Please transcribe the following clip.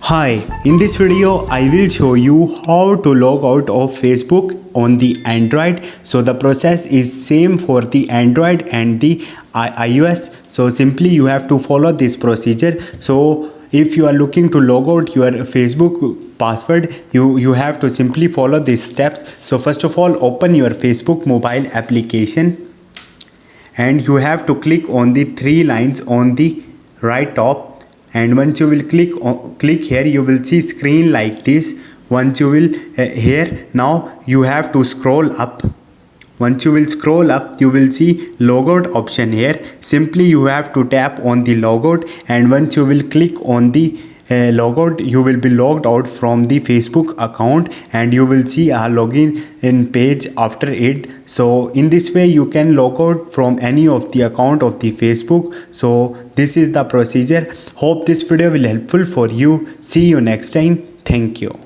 Hi, in this video I will show you how to log out of Facebook on the Android. So the process is same for the Android and the iOS. So simply you have to follow this procedure. So if you are looking to log out your Facebook password, you have to simply follow these steps. So first of all, open your Facebook mobile application and you have to click on the three lines on the right top, and once you will click here, you will see screen like this. Once you will here, now you have to scroll up. Once you will scroll up, you will see logout option here. Simply you have to tap on the logout, and once you will click on the logout, you will be logged out from the Facebook account and you will see a login in page after it. So in this way you can log out from any of the account of the Facebook. So this is the procedure. Hope this video will helpful for you. See you next time. Thank you.